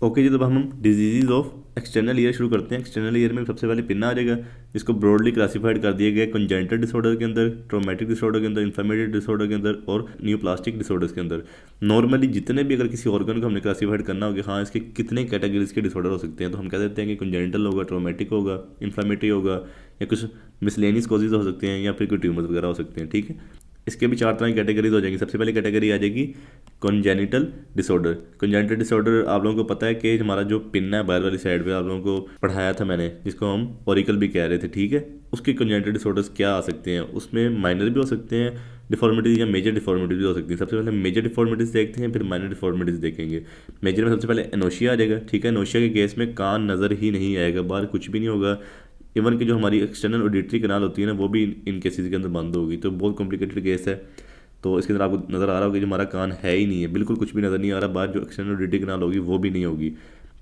Okay जी, तो अब हम डिजीज़ ऑफ एक्सटर्नल ईयर शुरू करते हैं। एक्सटर्नल ईयर में सबसे पहले पिन्ना आ जाएगा, जिसको ब्रॉडली क्लासिफाइड कर दिया गया है कंजेंटल डिसऑर्डर के अंदर, ट्रोमेटिक डिसऑर्डर के अंदर, इन्फ्लेमेटरी डिसऑर्डर के अंदर और न्यूप्लास्टिक डिसऑर्डर्स के अंदर। नॉर्मली जितने भी अगर किसी ऑर्गन को हमने क्लासिफाइड करना होगा, हाँ इसके कितने कैटेगरीज के डिसऑर्डर हो सकते हैं, तो हम कह देते हैं कि कंजेंटल होगा, ट्रोमेटिक होगा, इन्फ्लेमेटरी होगा, या कुछ मिसलेनियस कॉजेज हो सकते हैं, या फिर कोई ट्यूमर्स वगैरह हो सकते हैं। ठीक है, इसके भी चार तरह की कैटेगरीज हो जाएंगी। सबसे पहले कैटेगरी आ जाएगी कॉन्जेनिटल डिसऑर्डर। कॉन्जेनिटल डिसऑर्डर आप लोगों को पता है कि हमारा जो पिन है बाहर वाली साइड पे आप लोगों को पढ़ाया था मैंने, जिसको हम ओरिकल भी कह रहे थे। ठीक है, उसके कॉन्जेनिटल डिसऑर्डर्स क्या आ सकते हैं, उसमें माइनर भी हो सकते हैं डिफॉर्मिटीज़ या मेजर डिफॉर्मिटीज़ भी हो सकती हैं। सबसे पहले मेजर डिफॉर्मिटीज़ देखते हैं, फिर माइनर डिफॉर्मिटीज़ देखेंगे। मेजर में सबसे पहले एनोशिया आ जाएगा। ठीक है, एनोशिया के केस में कान नज़र ही नहीं आएगा, बाहर कुछ भी नहीं होगा। इवन कि जो हमारी एक्सटर्नल ऑडिटरी कनाल होती है ना, वो भी इन केसेस के अंदर बंद होगी। तो बहुत कॉम्प्लिकेटेड केस है। तो इसके अंदर आपको नज़र आ रहा होगा कि जो हमारा कान है ही नहीं है, बिल्कुल कुछ भी नज़र नहीं आ रहा, बाहर जो एक्सटर्नल ऑडिटरी कनाल होगी वो भी नहीं होगी।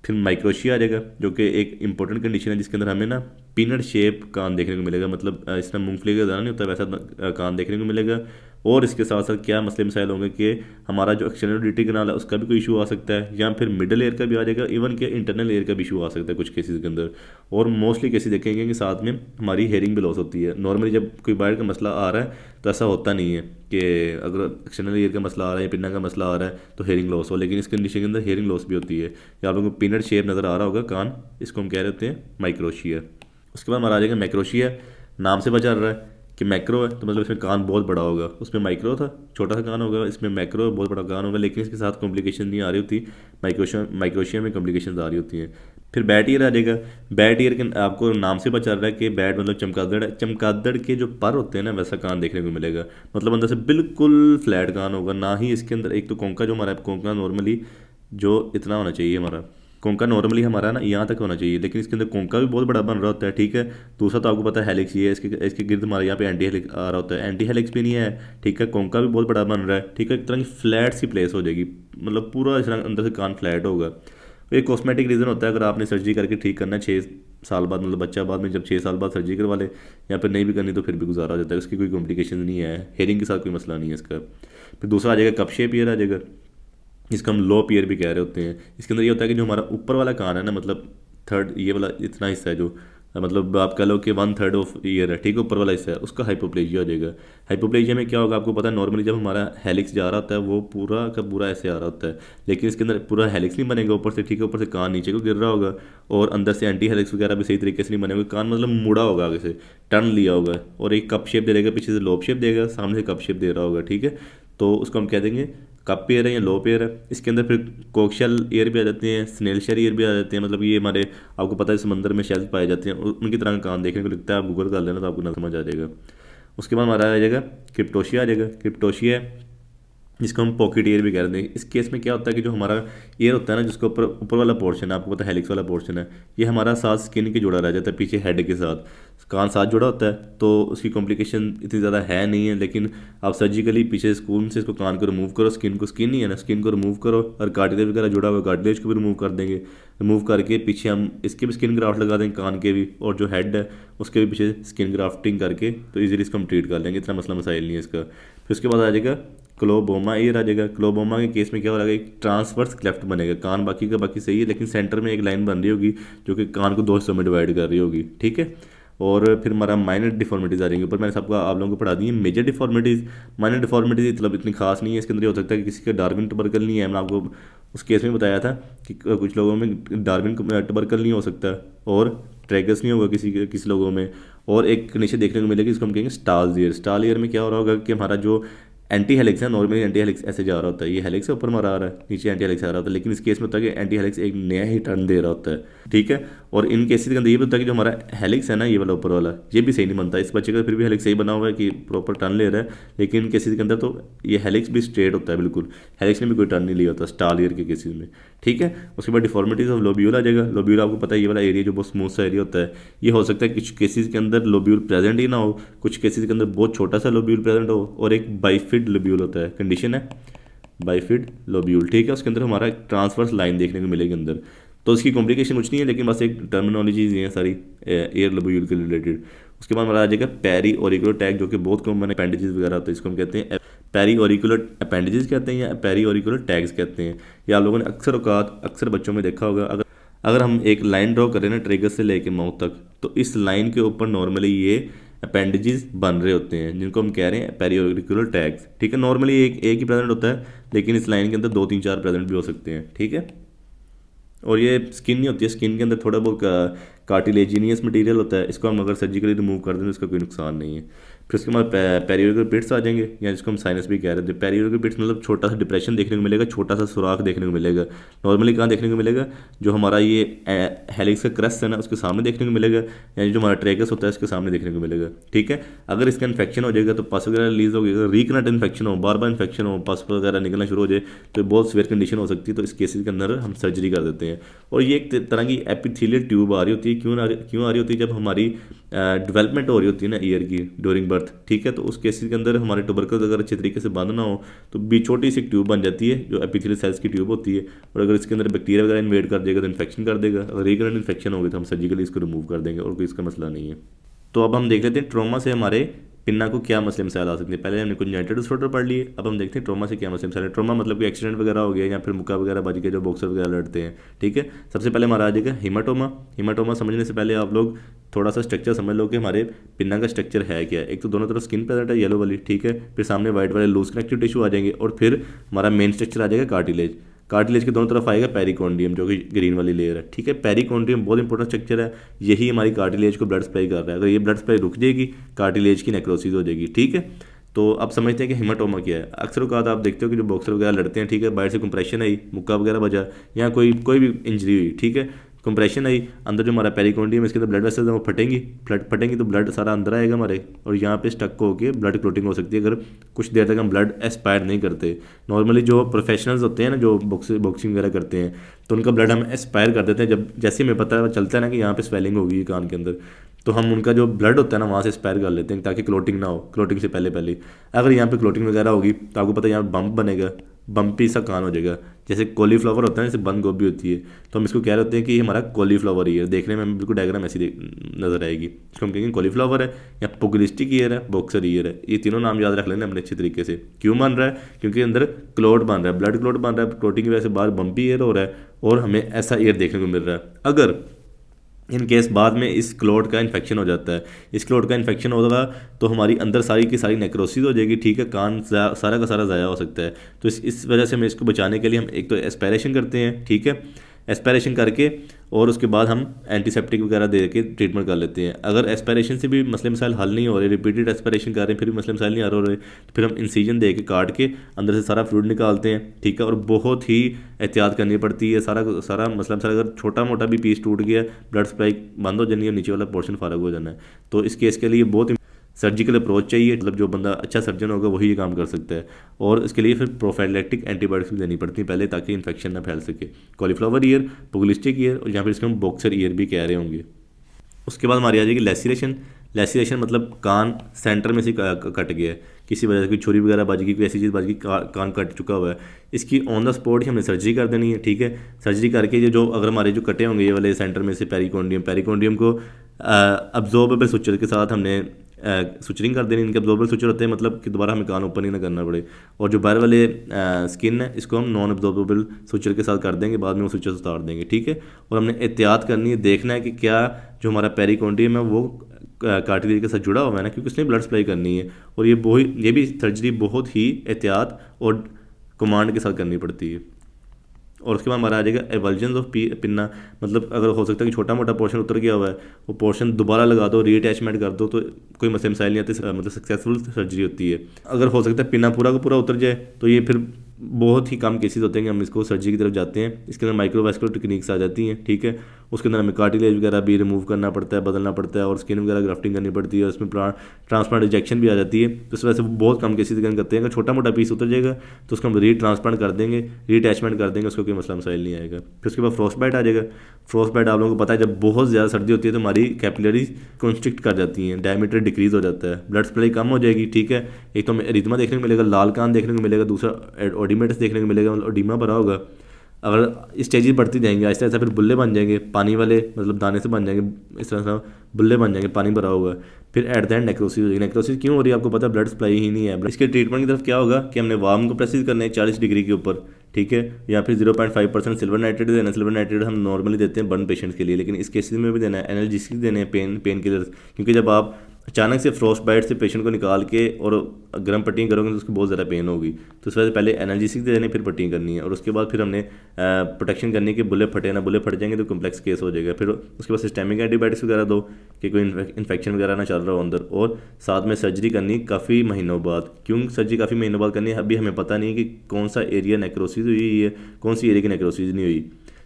फिर माइक्रोशिया आ जाएगा, जो कि एक इंपॉर्टेंट कंडीशन है, जिसके अंदर हमें ना पीनट शेप कान देखने को मिलेगा। मतलब इसमें मूंगफली का दाना नहीं होता, वैसा कान देखने को मिलेगा। और इसके साथ साथ क्या मसले मसाइल होंगे कि हमारा जो एक्सटर्नल ऑडिटरी कनाल है उसका भी कोई इशू आ सकता है, या फिर मिडल एयर का भी आ जाएगा, इवन के इंटरनल एयर का भी इशू आ सकता है कुछ केसेस के अंदर। और मोस्टली केसेस देखेंगे कि साथ में हमारी हेयरिंग भी लॉस होती है। नॉर्मली जब कोई बाहर का मसला आ रहा है तो ऐसा होता नहीं है कि अगर एक्सटर्नल ईयर का मसला आ रहा है या पिन्ना का मसला आ रहा है तो हेयरिंग लॉस हो, लेकिन इस कंडीशन के अंदर हेयरिंग लॉस भी होती है। या आप लोगों को पीनट शेप नज़र आ रहा होगा कान, इसको हम कह रहे होते हैं माइक्रोशिया। उसके बाद हमारा आ जाएगा मैक्रोशिया। नाम से पता चल रहा है कि मैक्रो है तो मतलब इसमें कान बहुत बड़ा होगा। उसमें माइक्रो था, छोटा सा कान होगा, इसमें मैक्रो बहुत बड़ा कान होगा, लेकिन इसके साथ कॉम्प्लिकेशन नहीं आ रही होती। माइक्रोशिया में कॉम्प्लिकेशन आ रही होती हैं। फिर बैट ईयर आ जाएगा। बैट ईयर के आपको नाम से पता चल रहा है कि बैट मतलब चमगादड़ है। चमगादड़ के जो पर होते हैं ना, वैसा कान देखने को मिलेगा। मतलब अंदर से बिल्कुल फ्लैट कान होगा, ना ही इसके अंदर एक तो कोंका, जो हमारा कोंका नॉर्मली जो इतना होना चाहिए हमारा, कोंका नॉर्मली हमारा ना यहाँ तक होना चाहिए, लेकिन इसके अंदर कोंका भी बहुत बड़ा बन रहा होता है। ठीक है, दूसरा तो आपको पता है हेलिक्स ये है, इसके गिर्द हमारे यहाँ पे एंटी हेलिक्स आ रहा होता है, एंटी हेलिक्स भी नहीं है। ठीक है, कोंका भी बहुत बड़ा बन रहा है। ठीक है, एक तरह की फ्लैट सी प्लेस हो जाएगी, मतलब पूरा इस तरह अंदर से कान फ्लैट होगा। एक कॉस्मेटिक रीज़न होता है, अगर आपने सर्जरी करके ठीक करना है 6 साल बाद, मतलब बच्चा बाद में जब 6 साल बाद सर्जरी करवा ले, या फिर नहीं भी करनी तो फिर भी गुजारा हो जाता है, उसकी कोई कॉम्प्लिकेशन नहीं है, हेयरिंग के साथ कोई मसला नहीं है इसका। फिर दूसरा आ जाएगा कप शेप ईयर आ जाएगा, जिसको हम लो ईयर भी कह रहे होते हैं। इसके अंदर ये होता है कि जो हमारा ऊपर वाला कान है ना, मतलब थर्ड ये वाला इतना हिस्सा है जो, मतलब आप कह लो कि 1/3 ऑफ ईयर है। ठीक है, ऊपर वाला हिस्सा है उसका हाइपोप्लेजिया हो जाएगा। हाइपोप्लेजिया में क्या होगा आपको पता है, नॉर्मली जब हमारा हेलिक्स जा रहा होता है वो पूरा का पूरा ऐसे आ रहा होता है, लेकिन इसके अंदर पूरा हेलिक्स नहीं बनेगा ऊपर से। ठीक है, ऊपर से कान नीचे को गिर रहा होगा, और अंदर से एंटी हेलिक्स वगैरह भी सही तरीके से नहीं बने होंगे। कान मतलब मुड़ा होगा, आगे से टर्न लिया होगा, और एक कप शेप दे देगा, पीछे से लोब शेप देगा, सामने से कप शेप दे रहा होगा। ठीक है, तो उसको हम कह देंगे कप पेयर है या लो पेयर है। इसके अंदर फिर कोक्शल ईयर भी आ जाते हैं, स्नेल शेल ईयर भी आ जाते हैं। मतलब ये हमारे आपको पता है समंदर में शेल्स पाए जाते हैं, और उनकी तरह का कान देखने को लगता है। आप गूगल कर लेना तो आपको ना समझ आ जाएगा। उसके बाद हमारा आ जाएगा क्रिप्टोशिया आ जाएगा। क्रिप्टोशिया जिसको हम पॉकेट ईयर भी कह रहे हैं। इस केस में क्या होता है कि जो हमारा ईयर होता है ना, जिसके ऊपर ऊपर वाला पोर्शन है, आपको पता है हेलिक्स वाला पोर्शन है, ये हमारा साथ स्किन के जुड़ा रह जाता है, पीछे हेड के साथ कान साथ जुड़ा होता है। तो उसकी कॉम्प्लिकेशन इतनी ज़्यादा है नहीं है, लेकिन आप सर्जिकली पीछे स्पून से इसको कान को रिमूव करो, स्किन नहीं है ना, स्किन को रिमूव करो, और कार्टिलेज वगैरह जुड़ा हुआ कार्टिलेज को भी रिमूव कर देंगे। रिमूव करके पीछे हम इसके भी स्किन ग्राफ्ट लगा देंगे, कान के भी, और जो हेड है उसके भी पीछे स्किन ग्राफ्टिंग करके तो इजीली इसको हम ट्रीट कर लेंगे, इतना मसला मसाइल नहीं है इसका। फिर उसके बाद आ जाएगा क्लोबोमा ईयर आ जाएगा। क्लोबोमा के केस में क्या हो रहा है, एक ट्रांसवर्स क्लेफ्ट बनेगा, कान बाकी का बाकी सही है, लेकिन सेंटर में एक लाइन बन रही होगी जो कि कान को दो हिस्सों में डिवाइड कर रही होगी। ठीक है, और फिर हमारा माइनर डिफॉर्मिटीज़ आ जाएंगी। ऊपर मैंने सबको आप लोगों को पढ़ा दी है मेजर डिफॉर्मिटीज़। माइनर डिफॉर्मिटीज़ मतलब इतनी खास नहीं है। इसके अंदर ये हो सकता है कि किसी का डार्विन टबरकल नहीं है, मैंने आपको उस केस में बताया था कि कुछ लोगों में डार्विन टबरकल नहीं हो सकता, और ट्रैगस नहीं होगा किसी लोगों में। और एक कंडीशन देखने को मिलेगी, इसको हम कहेंगे स्टाल ईयर। स्टाल ईयर में क्या हो रहा होगा कि हमारा जो एंटी हेलिक्स है, नॉर्मली एंटी हेलिक्स ऐसे जा रहा होता है, ये हेलिक्स ऊपर मारा आ रहा है, नीचे एंटी हेलिक्स आ रहा होता है, लेकिन इस केस में होता है कि एंटी हेलिक्स एक नया ही टर्न दे रहा होता है। ठीक है, और इन केसेस के अंदर ये भी होता है कि जो हमारा हेलिक्स है ना, ये वाला ऊपर वाला, ये भी सही नहीं बनता। इस बच्चे का फिर भी हेलिक्स सही बना हुआ है कि प्रॉपर टर्न ले रहा है, लेकिन इन केसेस के अंदर तो ये हेलिक्स भी स्ट्रेट होता है बिल्कुल, हेलिक्स ने भी कोई टर्न नहीं लिया होता स्टाल ईयर के केसेस में। ठीक है, उसके बाद डिफॉर्मिटीज ऑफ लोब्यूल आ जाएगा। लोब्यूल आपको पता है ये वाला एरिया जो बहुत स्मूथ सा एरिया होता है, ये हो सकता है कुछ केसेस के अंदर लोब्यूल प्रेजेंट ही ना हो, कुछ केसेस के अंदर बहुत छोटा सा लोब्यूल प्रेजेंट हो, और एक बाइफिड लोब्यूल होता है, कंडीशन है बाइफिड लोब्यूल। ठीक है, उसके अंदर हमारा एक ट्रांसवर्स लाइन देखने को मिलेगी अंदर। तो इसकी कॉम्प्लिकेशन कुछ नहीं है, लेकिन बस एक टर्मिनोलॉजीज हैं सारी एयर लोब्यूल के रिलेटेड। उसके बाद हमारा आ जाएगा पेरी ऑरिकुलर टैग, जो कि बहुत कॉमन है, अपेंडिजेस वगैरह होता है, इसको हम कहते हैं पेरी ऑरिकुलर अपेंडेजेस कहते हैं या पेरी ऑरिकुलर टैग्स कहते हैं। या आप लोगों ने अक्सर बच्चों में देखा होगा, अगर हम एक लाइन ड्रॉ करें ना ट्रिगर से लेके माउथ तक, तो इस लाइन के ऊपर नॉर्मली ये अपेंडेजेस बन रहे होते हैं जिनको हम कह रहे हैं पेरियोरिकुलर टैग्स। ठीक है, नॉर्मली एक ही प्रेजेंट होता है, लेकिन इस लाइन के अंदर 2 3 4 प्रेजेंट भी हो सकते हैं। ठीक है, और ये स्किन नहीं होती है, स्किन के अंदर थोड़ा बहुत कार्टिलेजिनियस मटेरियल होता है, इसको हम अगर सर्जिकली रिमूव कर दें तो इसका कोई नुकसान नहीं है। फिर उसके बाद पेरियोरिकल पिट्स आ जाएंगे, या जिसको हम साइनस भी कह रहे थे। पेरियोरिकल पिट्स मतलब छोटा सा डिप्रेशन देखने को मिलेगा, छोटा सा सुराख देखने को मिलेगा। नॉर्मली कहाँ देखने को मिलेगा, जो हमारा ये हेलिक्स का क्रस्ट है ना उसके सामने देखने को मिलेगा, या जो हमारा ट्रेगस होता है उसके सामने देखने को मिलेगा। ठीक है, अगर इसका इन्फेक्शन हो जाएगा तो पस वगैरह रिलीज हो गया, रीकनेट इन्फेक्शन हो, बार बार इन्फेक्शन हो, पस वगैरह निकलना शुरू हो जाए तो बहुत सीवियर कंडीशन हो सकती है। तो इस केसेस के अंदर हम सर्जरी कर देते हैं। और ये एक तरह की एपिथेलियल ट्यूब आ रही होती है। क्यों आ रही होती है, जब हमारी डेवलपमेंट हो रही होती है ना ईयर की ड्यूरिंग बर्थ। ठीक है, तो उस केसेस के अंदर हमारे ट्यूबरकल्स अगर अच्छे तरीके से बंद ना हो तो भी छोटी सी ट्यूब बन जाती है जो एपिथेलियल सेल्स की ट्यूब होती है। और अगर इसके अंदर बैक्टीरिया वगैरह इन्वेड कर देगा तो इन्फेक्शन कर देगा। अगर रिकरेंट इन्फेक्शन होगी तो हम सर्जिकली इसको रिमूव कर देंगे और कोई इसका मसला नहीं है। तो अब हम देख लेते हैं ट्रॉमा से हमारे पिन्ना को क्या मसले मसाइल आ सकते हैं। पहले हमने कंजेनिटल डिसऑर्डर पढ़ लिए, अब हम देखते हैं ट्रॉमा से क्या मसले मसाइल। ट्रॉमा मतलब कोई एक्सीडेंट वगैरह हो गया या फिर मुक्का वगैरह बज गया जो बॉक्सर वगैरह लड़ते हैं। ठीक है, सबसे पहले हमारा आ जाएगा हीमाटोमा। हीमाटोमा समझने से पहले आप लोग थोड़ा सा स्ट्रक्चर समझ लो कि हमारे पिन्ना का स्ट्रक्चर है क्या। एक तो दोनों तरफ स्किन प्रेजेंट है येलो वाली, ठीक है, फिर सामने वाइट वाले लूज कनेक्टिव टिश्यू आ जाएंगे, और फिर हमारा मेन स्ट्रक्चर आ जाएगा कार्टिलेज। कार्टिलेज के दोनों तरफ आएगा पेरिकॉन्डियम जो कि ग्रीन वाली लेयर है। ठीक है, पेरिकॉन्डियम बहुत इंपॉर्टेंट स्ट्रक्चर है, यही हमारी कार्टिलेज को ब्लड सप्लाई कर रहा है। अगर ये ब्लड सप्लाई रुक जाएगी कार्टिलेज की नेक्रोसिस हो जाएगी। ठीक है, तो अब समझते हैं कि हीमाटोमा क्या है। अक्सर औकात आप देखते हो कि जो बॉक्सर वगैरह लड़ते हैं, ठीक है, बाहर से कंप्रेशन आई, मुक्का वगैरह बजा या कोई भी इंजरी हुई, ठीक है, कंप्रेशन आई, अंदर जो हमारा पेरिकॉन्डियम इसके अंदर ब्लड वेसल्स हैं वो फटेंगी तो ब्लड सारा अंदर आएगा हमारे, और यहाँ पे स्टक होके ब्लड क्लोटिंग हो सकती है अगर कुछ देर तक हम ब्लड एस्पायर नहीं करते। नॉर्मली जो प्रोफेशनल्स होते हैं ना जो बॉक्सिंग वगैरह करते हैं तो उनका ब्लड हम एस्पायर कर देते हैं जब जैसे हमें पता चलता है ना कि यहाँ पे स्वेलिंग होगी कान के अंदर, तो हम उनका जो ब्लड होता है ना वहाँ से स्पायर कर लेते हैं ताकि क्लोटिंग ना हो, क्लोटिंग से पहले। अगर यहाँ पे क्लोटिंग वगैरह होगी तो आपको पता है यहाँ बम्प बनेगा, बम्पी सा कान हो जाएगा, जैसे कॉलीफ्लावर होता है जैसे बंद गोभी होती है, तो हम इसको कह रहे होते हैं कि हमारा कॉलीफ्लावर ईयर। देखने में बिल्कुल डायग्राम ऐसी नजर आएगी, इसको हम कहेंगे कॉलीफ्लावर है या पुगलिस्टिक ईयर है, बॉक्सर ईयर है। ये तीनों नाम याद रख लेना अपने अच्छे तरीके से। क्यों बन रहा है, क्योंकि अंदर क्लोट बन रहा है, ब्लड क्लोट बन रहा है, क्लोटिंग की वजह से बाहर बम्पी ईयर हो रहा है और हमें ऐसा ईयर देखने को मिल रहा है। अगर इन केस बाद में इस क्लोट का इन्फेक्शन हो जाता है, इस क्लोट का इन्फेक्शन होगा तो हमारी अंदर सारी की सारी नेक्रोसिस हो जाएगी। ठीक है, कान सारा का सारा ज़ाया हो सकता है। तो इस वजह से हमें इसको बचाने के लिए हम एक तो एस्पायरेशन करते हैं। ठीक है, एस्पायरेशन करके और उसके बाद हम एंटीसेप्टिक वगैरह दे के ट्रीटमेंट कर लेते हैं। अगर एस्पायरेशन से भी मसले मसाइल हल नहीं हो रहे, रिपीटेड एस्पायरेशन कर रहे हैं फिर भी मसले मसाइल नहीं आ रहे, तो फिर हम इंसीजन दे के काट के अंदर से सारा फ्लूइड निकालते हैं। ठीक है, और बहुत ही एहतियात करनी पड़ती है। सारा मसला मसाइल अगर छोटा मोटा भी पीस टूट गया, ब्लड सप्लाई बंद हो जानी है, नीचे वाला पोर्शन फारग हो जाना है। तो इस केस के लिए बहुत सर्जिकल अप्रोच चाहिए, मतलब जो बंदा अच्छा सर्जन होगा वही ये काम कर सकता है। और इसके लिए फिर प्रोफाइलैक्टिक एंटीबायोटिक्स भी देनी पड़ती है पहले ताकि इन्फेक्शन ना फैल सके। कॉलीफ्लावर ईयर, पुगलिस्टिक ईयर और यहाँ फिर इसको हम बॉक्सर ईयर भी कह रहे होंगे। उसके बाद हमारी आ जाएगी लेसिरेशन। लेसिरेशन मतलब कान सेंटर में से कट गया है, किसी वजह से कोई छुरी वगैरह बज गई, कोई ऐसी चीज़ बज गई, कान कट चुका हुआ है, इसकी ऑन द स्पॉट ही हमने सर्जरी कर देनी है। ठीक है, सर्जरी करके ये जो अगर हमारे जो कटे होंगे ये वाले सेंटर में से पेरिकॉन्डियम को अब्जॉर्बेबल सुचर के साथ हमने सुचरिंग कर देनी। इनके अब्जॉर्बेबल सुचर होते हैं मतलब कि दोबारा हमें कान ओपन ही ना करना पड़े। और जो बाहर वाले स्किन है इसको हम नॉन अब्जॉर्बेबल सुचर के साथ कर देंगे, बाद में वो सुचर उतार देंगे। ठीक है, और हमने एहतियात करनी है, देखना है कि क्या जो हमारा पेरिकॉन्डियम है वो कार्टिलेज के साथ जुड़ा हुआ है ना, क्योंकि उसने ब्लड सप्लाई करनी है। और ये भी सर्जरी बहुत ही एहतियात और कमांड के साथ करनी पड़ती है। और उसके बाद हमारा आ जाएगा एवल्जन्स ऑफ पिन्ना, मतलब अगर हो सकता है कि छोटा मोटा पोर्शन उतर गया हुआ है वो पोर्शन दोबारा लगा दो, रीअटैचमेंट कर दो, तो कोई मसले मसाइल नहीं आते, मतलब सक्सेसफुल सर्जरी होती है। अगर हो सकता है पिन्ना पूरा का पूरा उतर जाए तो ये फिर बहुत ही कम केसेस होते हैं कि हम इसको सर्जरी की तरफ जाते हैं। इसके अंदर माइक्रोवास्कुलर टेक्निक्स आ जाती हैं। ठीक है, उसके अंदर हमें कार्टिलेज वगैरह भी रिमूव करना पड़ता है, बदलना पड़ता है, और स्किन वगैरह ग्राफ्टिंग करनी पड़ती है, उसमें ट्रांसप्लांट रिजेक्शन भी आ जाती है। तो इस वजह से बहुत कम केसेस करते हैं। अगर छोटा मोटा पीस उतर जाएगा तो उसको हम रीट्रांसप्लांट कर देंगे, रीअटैचमेंट कर देंगे, उसको कोई मसला मसाइल नहीं आएगा। फिर उसके बाद फ्रॉस्ट बाइट आ जाएगा। फ्रॉस्ट बाइट आप लोगों को पता है जब बहुत ज़्यादा सर्दी होती है तो हमारी कैपिलरीज कॉन्स्ट्रिक्ट कर जाती हैं, डायमीटर डिक्रीज हो जाता है, ब्लड सप्लाई कम हो जाएगी। ठीक है, एक तो हमें एरिथमा देखने को मिलेगा, लाल कान देखने को मिलेगा, दूसरा ओडिमेटस देखने को मिलेगा, मतलब ओडिमा भरा होगा। अगर स्टेजेस बढ़ती जाएंगे आहिस्ता आहिस्ता फिर बुल्ले बन जाएंगे, पानी वाले मतलब दाने से बन जाएंगे, इस तरह से बुल्ले बन जाएंगे, पानी भरा होगा। फिर एट द एंड नेक्रोसिस हो जाएगी। नेक्रोसिस क्यों हो रही है आपको पता है, ब्लड सप्लाई ही नहीं है। इसके ट्रीटमेंट की तरफ क्या होगा कि हमने वार्म को प्रेसिस करना है 40 डिग्री के ऊपर, ठीक है, या फिर 0.5% सिल्वर नाइट्रेट देना है। सिल्वर नाइट्रेट हम नॉर्मली देते हैं बर्न पेशेंट्स के लिए, लेकिन इस केसेस में भी देना है। एनाल्जेसिक देने हैं, पेन किलर्स, क्योंकि जब आप अचानक से फ्रॉस्ट बाइट से पेशेंट को निकाल के और गर्म पट्टियाँ करोगे तो उसको बहुत ज़्यादा पेन होगी, तो इस वजह से पहले एनाल्जेसिक देने फिर पट्टियाँ करनी है, और उसके बाद फिर हमने प्रोटेक्शन करनी है कि बुले फटे ना, बुले फट जाएंगे तो कम्प्लेक्स केस हो जाएगा। फिर उसके बाद सिस्टेमिक एंटीबायोटिक्स वगैरह दो कि कोई इन्फेक्शन वगैरह ना चल रहा हो अंदर, और साथ में सर्जरी करनी काफ़ी महीनों बाद। क्यों सर्जरी काफ़ी महीनों बाद करनी है, अभी हमें पता नहीं कि कौन सा एरिया नेक्रोसिस हुई है, कौन सी एरिया की नेक्रोसिस नहीं हुई।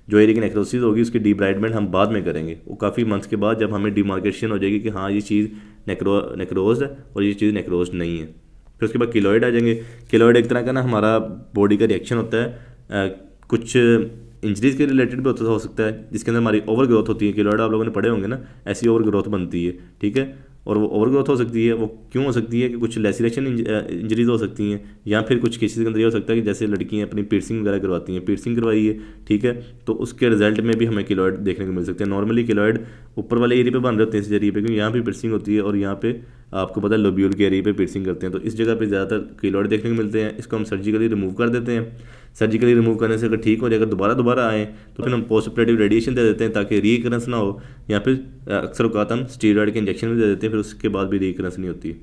जो एरिया की नेक्रोसिस होगी उसकी डिब्राइडमेंट हम बाद में करेंगे, वो काफ़ी मंथ्स के बाद, जब हमें डिमार्केशन हो जाएगी कि हाँ ये चीज़ नेक्रोज है और ये चीज़ नेक्रोज नहीं है। फिर उसके बाद किलोइड आ जाएंगे। किलोइड एक तरह का ना हमारा बॉडी का रिएक्शन होता है, कुछ इंजरीज़ के रिलेटेड भी हो सकता है, जिसके अंदर हमारी ओवर ग्रोथ होती है। किलोइड आप लोगों ने पढ़े होंगे ना, ऐसी ओवर ग्रोथ बनती है, ठीक है। और वो ओवर ग्रोथ हो सकती है, वो क्यों हो सकती है कि कुछ लेसिरेशन इंजरीज हो सकती हैं, या फिर कुछ केसेस के अंदर ये हो सकता है कि जैसे लड़कियां अपनी पियर्सिंग वगैरह करवाती हैं, पियर्सिंग करवाई है, ठीक है, तो उसके रिजल्ट में भी हमें किलोइड देखने को मिल सकते हैं। नॉर्मली किलोइड ऊपर वाले एरिया पे बन रहे होते हैं, इस एरिया पे, क्योंकि यहाँ भी पियर्सिंग होती है, और यहाँ पे आपको पता है लोब्यूल के एरिया पे पियर्सिंग करते हैं, तो इस जगह पे ज़्यादातर किलोइड देखने को मिलते हैं। इसको हम सर्जिकली रिमूव कर देते हैं। सर्जिकली रिमूव करने से अगर ठीक हो जाएगा, दोबारा आए तो फिर हम पोस्ट ऑपरेटिव रेडिएशन दे देते हैं ताकि रीकरेंस ना हो, या फिर अक्सर औकात हम स्टीरॉयड के इंजेक्शन भी दे देते हैं, फिर उसके बाद भी रीकरेंस नहीं होती।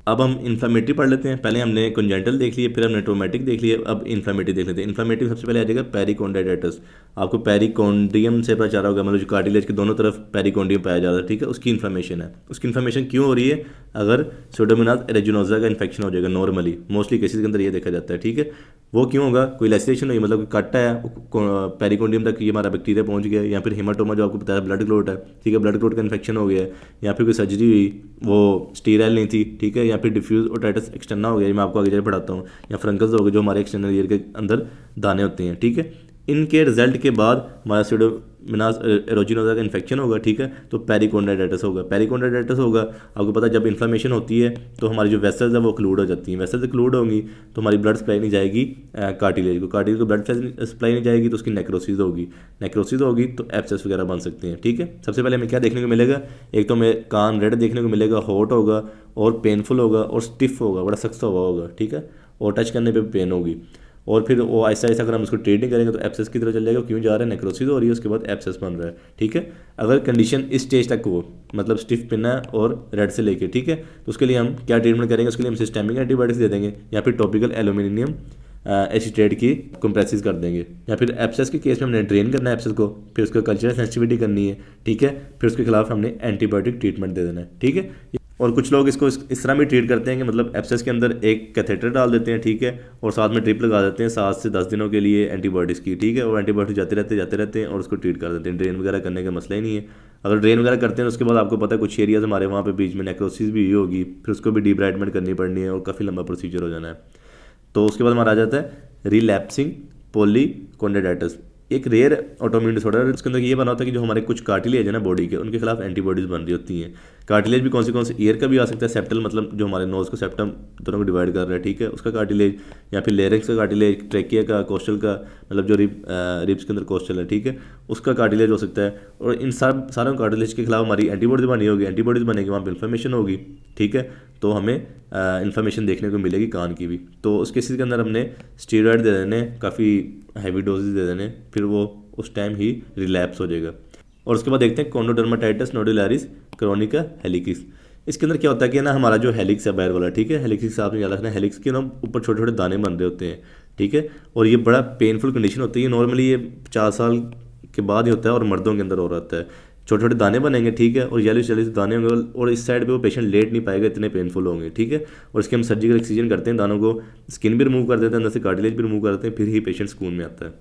अब हम इन्फ्लामेटरी पढ़ लेते हैं। पहले हमने कंजेंटल देख लिए, फिर हमने ट्रोमेटिक देख लिए, अब इन्फ्लामेटरी देख लेते हैं। इन्फ्लामेटरी सबसे पहले आ जाएगा पेरिकोंडाइटिस। आपको पेरिकोंडियम से पता चल रहा होगा, मतलब जो कार्टिलेज के दोनों तरफ पेरिकोंडियम पाया जाता है, ठीक है, उसकी इन्फ्लामेशन है। उसकी इन्फ्लामेशन क्यों हो रही है, अगर सूडोमोनास एरेजिनोसा का इन्फेक्शन हो जाएगा, नॉर्मली मोस्टली केसेस के अंदर ये देखा जाता है, ठीक है। वो क्यों होगा, कोई लेसिरेशन हुई, मतलब कट है पेरिकोंडियम तक, ये हमारा बैक्टीरिया पहुंच गया, या फिर हेमाटोमा जो आपको बताया ब्लड क्लोट है, ठीक है, ब्लड क्लोट का इन्फेक्शन हो गया है, या फिर कोई सर्जरी हुई वो स्टीराइल नहीं थी, ठीक है, या फिर डिफ्यूज ओटाइटिस एक्सटर्ना हो गया, मैं आपको आगे जाकर पढ़ाता हूँ, या फ्रंकल्स हो गए जो हमारे एक्सटर्नल ईयर के अंदर दाने होते हैं, ठीक है। इनके रिजल्ट के बाद हमारा सूडोमोनास एरोजिनोसा का इन्फेक्शन होगा, ठीक है, तो पेरिकोंडाइटिस होगा। पेरिकोंडाइटिस होगा, आपको पता है जब इन्फ्लेमेशन होती है तो हमारी जो वेसल्स है वो क्लूड हो जाती हैं। वेसल्स क्लूड होंगी तो हमारी ब्लड सप्लाई नहीं जाएगी कार्टिलेज को ब्लड सप्लाई नहीं जाएगी तो उसकी नेक्रोसिस होगी। नेक्रोसिस होगी तो एब्सेस वगैरह बन सकते हैं, ठीक है। सबसे पहले हमें क्या देखने को मिलेगा, एक तो हमें कान रेड देखने को मिलेगा, हॉट होगा और पेनफुल होगा और स्टिफ होगा, बड़ा सख्त हुआ होगा, ठीक है, और टच करने पे पेन होगी। और फिर वो ऐसा अगर हम उसको ट्रीट नहीं करेंगे तो एब्सेस की तरह चल जाएगा, क्यों जा रहा है, नेक्रोसिस हो रही है, उसके बाद एब्सेस बन रहा है, ठीक है। अगर कंडीशन इस स्टेज तक हो, मतलब स्टिफ पिना और रेड से लेके, ठीक है, तो उसके लिए हम क्या ट्रीटमेंट करेंगे, उसके लिए हम सिस्टेमिक एंटीबायोटिक्स दे देंगे, या फिर टॉपिकल एल्यूमिनियम एसीटेट की कंप्रेसिस कर देंगे, या फिर एब्सेस के केस में हमने ड्रेन करना है एब्सेस को, फिर उसको कल्चरल सेंसिटिविटी करनी है, ठीक है, फिर उसके खिलाफ हमने एंटीबायोटिक ट्रीटमेंट दे देना है, ठीक है। और कुछ लोग इसको इस तरह भी ट्रीट करते हैं कि मतलब एब्सेस के अंदर एक कैथेटर डाल देते हैं, ठीक है, और साथ में ड्रिप लगा देते हैं 7 से 10 दिनों के लिए एंटीबायोटिक्स की, ठीक है, और एंटीबायोटिक जाते रहते हैं और उसको ट्रीट कर देते हैं। ड्रेन वगैरह करने का मसला ही नहीं है। अगर ड्रेन वगैरह करते हैं तो उसके बाद आपको पता है कुछ एरियाज हमारे वहाँ पे बीच में नेक्रोसिस भी हुई होगी, फिर उसको भी डिब्राइडमेंट करनी पड़नी है और काफ़ी लंबा प्रोसीजर हो जाना है। तो उसके बाद हमारा आ जाता है रिलैप्सिंग पॉलीकोंडाइटिस, एक रेयर ऑटोइम्यून डिसऑर्डर है। उसके अंदर ये बना होता है कि जो हमारे कुछ कार्टिलेज है ना बॉडी के, उनके खिलाफ एंटीबॉडीज़ बन रही होती हैं। कार्टिलेज भी कौन से ईयर का भी आ सकता है, सेप्टल मतलब जो हमारे नोज़ को सेप्टम दोनों को डिवाइड कर रहा है, ठीक है, उसका कार्टिलेज, या फिर लेरिक्स का कार्टिलेज, ट्रेकिया का, कोस्टल का, मतलब जो रिब्स के अंदर कोस्टल है, ठीक है, उसका कार्टिलेज हो सकता है। और इन सारे कार्टिलेज के खिलाफ हमारी एंटीबॉडीज बनी होगी, एंटीबॉडीज बनेगी, वहाँ पर इन्फ्लेमेशन होगी, ठीक है, तो हमें इन्फ्लेमेशन देखने को मिलेगी कान की भी। तो उस केसेस के अंदर हमने स्टीरॉयड दे देने, काफ़ी हैवी डोजेज दे देने, फिर वो उस टाइम ही रिलैप्स हो जाएगा। और उसके बाद देखते हैं कॉन्डोडर्माटाइटिस नोडुलरिस क्रोनिका हेलिकिस। इसके अंदर क्या होता है कि ना हमारा जो हेलिक्स है बाहर वाला, ठीक है, हेलिक्स आपने याद रखना, हेलिक्स के ना ऊपर छोटे छोटे दाने बन रहे होते हैं, ठीक है, और ये बड़ा पेनफुल कंडीशन होती है। नॉर्मली ये 50 साल के बाद ही होता है और मर्दों के अंदर हो रहा है। छोटे छोटे दाने बनेंगे, ठीक है, और येलो दाने होंगे, और इस साइड पे वो पेशेंट लेट नहीं पाएगा, इतने पेनफुल होंगे, ठीक है। और इसके हम सर्जिकल एक्सीजन करते हैं, दानों को स्किन भी रिमूव कर देते हैं, अंदर से कार्टिलेज भी रिमूव कर देते हैं, फिर ही पेशेंट सुकून में आता है।